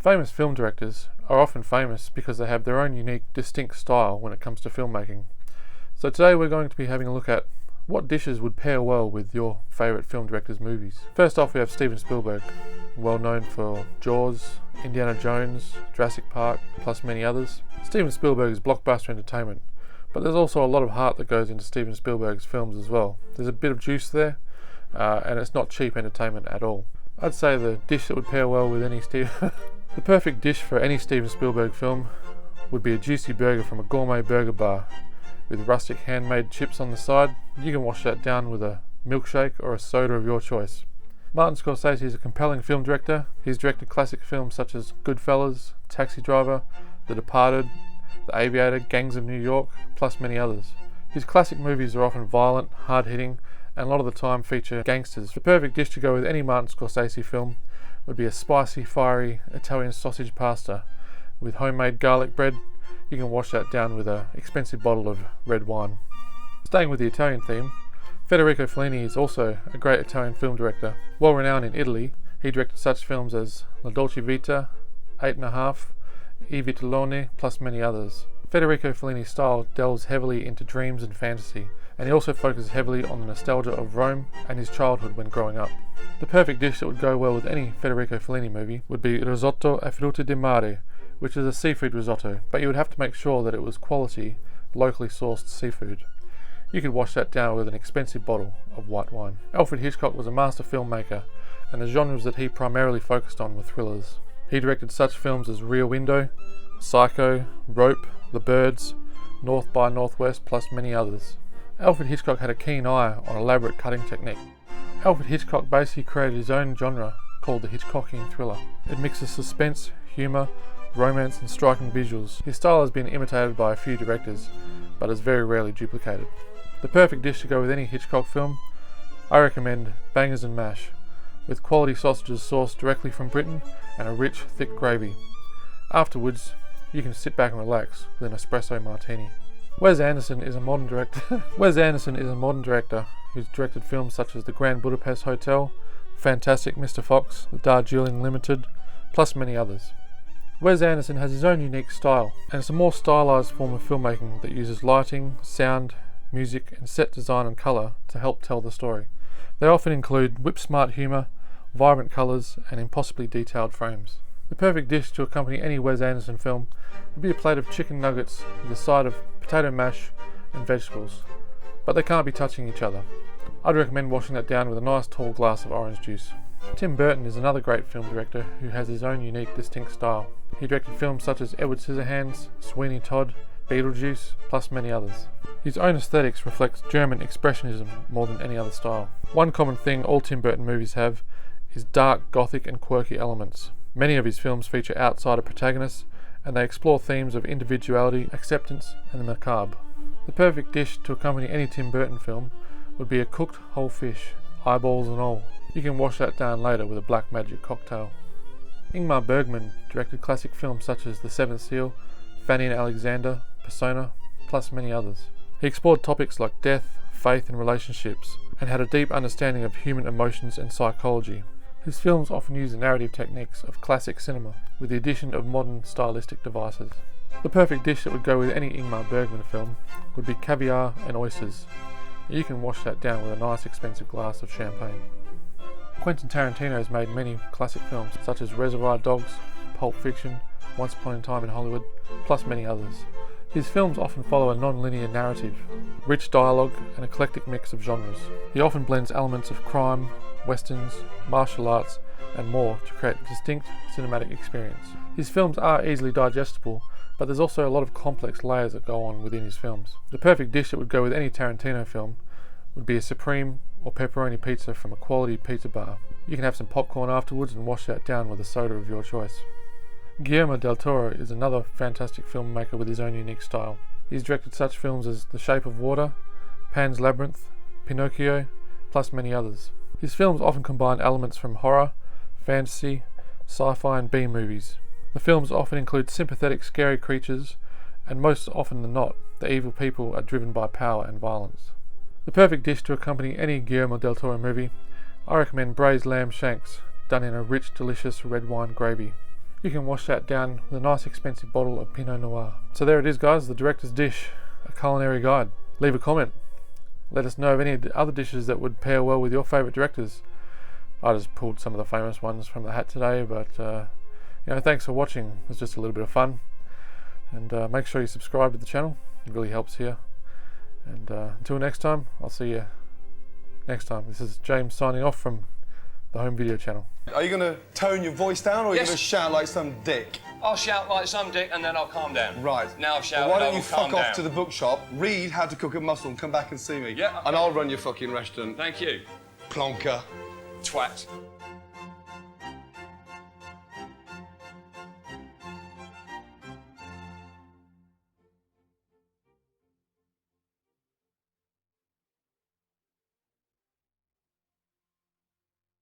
Famous film directors are often famous because they have their own unique, distinct style when it comes to filmmaking. So today we're going to be having a look at what dishes would pair well with your favourite film director's movies. First off, we have Steven Spielberg, well known for Jaws, Indiana Jones, Jurassic Park, plus many others. Steven Spielberg is blockbuster entertainment, but there's also a lot of heart that goes into Steven Spielberg's films as well. There's a bit of juice there, and it's not cheap entertainment at all. I'd say the dish that would pair well with any The perfect dish for any Steven Spielberg film would be a juicy burger from a gourmet burger bar with rustic handmade chips on the side. You can wash that down with a milkshake or a soda of your choice. Martin Scorsese is a compelling film director. He's directed classic films such as Goodfellas, Taxi Driver, The Departed, The Aviator, Gangs of New York, plus many others. His classic movies are often violent, hard-hitting, and a lot of the time feature gangsters. The perfect dish to go with any Martin Scorsese film would be a spicy, fiery Italian sausage pasta with homemade garlic bread. You can wash that down with an expensive bottle of red wine. Staying with the Italian theme, Federico Fellini is also a great Italian film director. Well renowned in Italy, he directed such films as La Dolce Vita, 8½, I Vitelloni, plus many others. Federico Fellini's style delves heavily into dreams and fantasy, and he also focuses heavily on the nostalgia of Rome and his childhood when growing up. The perfect dish that would go well with any Federico Fellini movie would be risotto a frutti di mare, which is a seafood risotto, but you would have to make sure that it was quality, locally sourced seafood. You could wash that down with an expensive bottle of white wine. Alfred Hitchcock was a master filmmaker, and the genres that he primarily focused on were thrillers. He directed such films as Rear Window, Psycho, Rope, The Birds, North by Northwest, plus many others. Alfred Hitchcock had a keen eye on elaborate cutting technique. Alfred Hitchcock basically created his own genre called the Hitchcockian thriller. It mixes suspense, humour, romance and striking visuals. His style has been imitated by a few directors, but is very rarely duplicated. The perfect dish to go with any Hitchcock film, I recommend Bangers and Mash, with quality sausages sourced directly from Britain and a rich, thick gravy. Afterwards, you can sit back and relax with an espresso martini. Wes Anderson is a modern director. Wes Anderson is a modern director who's directed films such as The Grand Budapest Hotel, Fantastic Mr. Fox, The Darjeeling Limited, plus many others. Wes Anderson has his own unique style, and it's a more stylised form of filmmaking that uses lighting, sound, music, and set design and colour to help tell the story. They often include whip-smart humour, vibrant colours, and impossibly detailed frames. The perfect dish to accompany any Wes Anderson film would be a plate of chicken nuggets with a side of potato mash and vegetables, but they can't be touching each other. I'd recommend washing that down with a nice tall glass of orange juice. Tim Burton is another great film director who has his own unique, distinct style. He directed films such as Edward Scissorhands, Sweeney Todd, Beetlejuice, plus many others. His own aesthetics reflects German expressionism more than any other style. One common thing all Tim Burton movies have is dark, gothic and quirky elements. Many of his films feature outsider protagonists, and they explore themes of individuality, acceptance and the macabre. The perfect dish to accompany any Tim Burton film would be a cooked whole fish, eyeballs and all. You can wash that down later with a black magic cocktail. Ingmar Bergman directed classic films such as The Seventh Seal, Fanny and Alexander, Persona, plus many others. He explored topics like death, faith and relationships, and had a deep understanding of human emotions and psychology. His films often use the narrative techniques of classic cinema, with the addition of modern stylistic devices. The perfect dish that would go with any Ingmar Bergman film would be caviar and oysters. You can wash that down with a nice expensive glass of champagne. Quentin Tarantino has made many classic films such as Reservoir Dogs, Pulp Fiction, Once Upon a Time in Hollywood, plus many others. His films often follow a non-linear narrative, rich dialogue and eclectic mix of genres. He often blends elements of crime, westerns, martial arts and more to create a distinct cinematic experience. His films are easily digestible, but there's also a lot of complex layers that go on within his films. The perfect dish that would go with any Tarantino film would be a supreme or pepperoni pizza from a quality pizza bar. You can have some popcorn afterwards and wash that down with a soda of your choice. Guillermo del Toro is another fantastic filmmaker with his own unique style. He's directed such films as The Shape of Water, Pan's Labyrinth, Pinocchio, plus many others. His films often combine elements from horror, fantasy, sci-fi and B-movies. The films often include sympathetic, scary creatures, and most often than not, the evil people are driven by power and violence. The perfect dish to accompany any Guillermo del Toro movie, I recommend braised lamb shanks, done in a rich, delicious red wine gravy. you can wash that down with a nice expensive bottle of Pinot Noir. So there it is, guys, the director's dish, a culinary guide. Leave a comment. Let us know of any other dishes that would pair well with your favourite directors. I just pulled some of the famous ones from the hat today, but thanks for watching. It was just a little bit of fun. And make sure you subscribe to the channel. It really helps here. And until next time, I'll see you next time. This is James signing off from the Home Video channel. Are you going to tone your voice down, or are you Yes. going to shout like some dick? I'll shout like some dick and then I'll calm down. Right. Now I've shouted, Well, why I don't you will calm fuck off down. to the bookshop, read How to Cook a Mussel, and come back and see me. Yeah, okay. And I'll run your fucking restaurant. Thank you. Plonker. Twat.